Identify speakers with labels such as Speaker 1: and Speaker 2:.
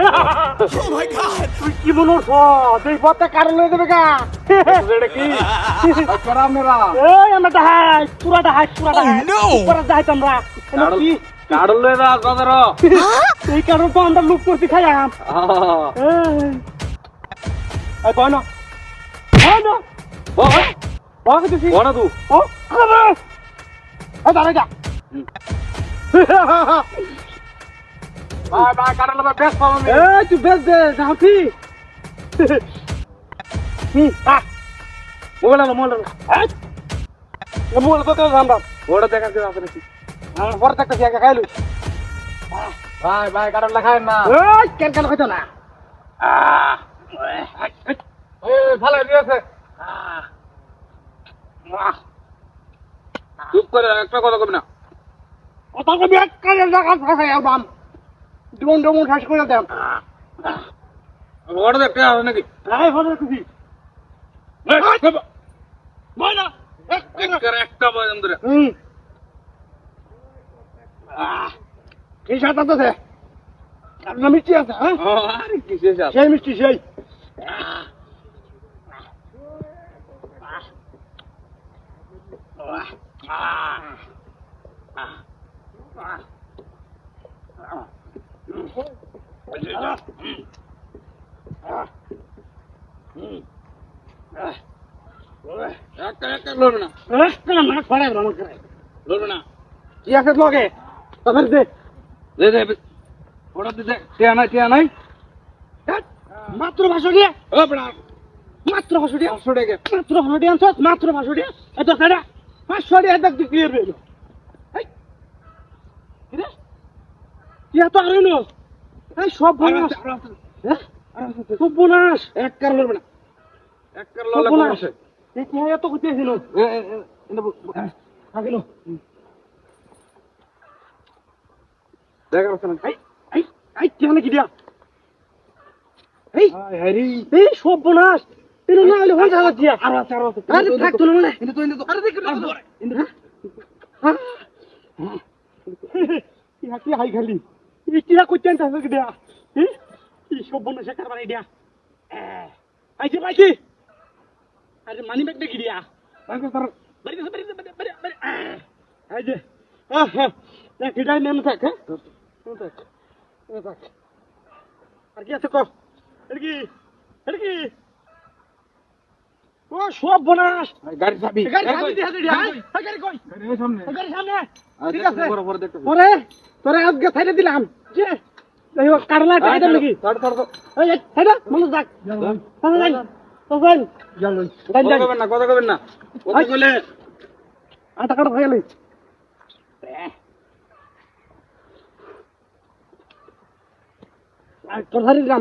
Speaker 1: Oh my god!
Speaker 2: তুই কি বলছ এই পথে কারণ লয়ে দেবে গা এটা কি করা মেরা এই আমরা দাহাই পুরা দাহাই
Speaker 1: no!
Speaker 2: পুরা দাহাই তোমরা এটা কি
Speaker 3: কারণ লয়ে দা কদর
Speaker 2: এই কারণ তো আমরা লুক করতে খাইয়াম এই বয় না বয় দিছি
Speaker 3: বড় তু
Speaker 2: ও খাবে এই দাঁড়া যা
Speaker 3: বাই কারণ লবে বেশ পাবো
Speaker 2: এই তুই বেশ দে যাচ্ছি মোবাইল তো আমরা
Speaker 3: বড় দেখা কে আছে নাকি
Speaker 2: পরে দেখতেছি একা খাইলু
Speaker 3: ভাই কারণ লেখায় না
Speaker 2: এই কেন কেন খাইতো না
Speaker 3: ভালো দিয়েছে চুপ করে একটা কথা কবি না
Speaker 2: ওটাকে ব্যাগ করে রাখা থাকে একদম ডুমন ডুমন শেষ করে দেন
Speaker 3: বড় দেখতে আছে নাকি
Speaker 2: এই ফটো দেখতেছি বয়না
Speaker 3: একটা বাজান ধরে
Speaker 2: কি সাথে আছে আপনার মিষ্টি আছে হ্যাঁ
Speaker 3: আরে কিসে যা
Speaker 2: সেই মিষ্টি সেই
Speaker 3: একটা লড়বে না লড়বে না
Speaker 2: কি আছে লগে তবে দে
Speaker 3: দে দে ওটা দিতে টিয়া নাই
Speaker 2: মাত্র 500 টাকা
Speaker 3: ও বড়া
Speaker 2: মাত্র 500 টাকা
Speaker 3: 500 টাকা
Speaker 2: মাত্র 500 টাকা আনছ মাত্র 500 টাকা এত সাড়া 500 টাকা দেখ তুই ক্লিয়ার হইলো এই কিরে কি এত আর হইলো এই সব বোনাস হ্যাঁ সব বোনাস
Speaker 3: এক কার লড়বে না এক কার লড়লে কোন আছে
Speaker 2: এই কি এত কইতে ছিল আগেলো
Speaker 3: দেখা আছে না
Speaker 2: এই এই এই কি হলো কি দিয়া এই
Speaker 3: হ্যারি
Speaker 2: এই সব বোনাস এর না হলে হয়ে যাবে দিয়া
Speaker 3: আর আছে
Speaker 2: আরে থাক তো না
Speaker 3: কিন্তু
Speaker 2: আরে দেখ কি হাই খালি এই কি কইতেন তাহলে কি দিয়া এই সব বোনাস কারবার আইডিয়া আই যে ভাই আরে মানি ব্যাগ দেখি দিয়া
Speaker 3: তাকে স্যার
Speaker 2: বাড়ি এই যে দেখ এটাই নেম থাক হ্যাঁ থাক আর কি আছে কো এটা কি ও সব বোনাস
Speaker 3: গাড়ি চাবি
Speaker 2: গাড়ি সামনে দিয়ে হাতে দিয়া গাড়ি কই
Speaker 3: গাড়ির সামনে
Speaker 2: গাড়ি সামনে ঠিক আছে
Speaker 3: বড় দেখতে
Speaker 2: ওরে তোরে আজকে ছাইড়ে দিলাম যে এই কারলা টাইটা নাকি
Speaker 3: ছাড়
Speaker 2: এই ছাইড়া মানুষ ডাক তাহলে
Speaker 3: কথা কবেন না কথা কইলে
Speaker 2: আটা কাটা হয়ে গেল তোর হারিয়ে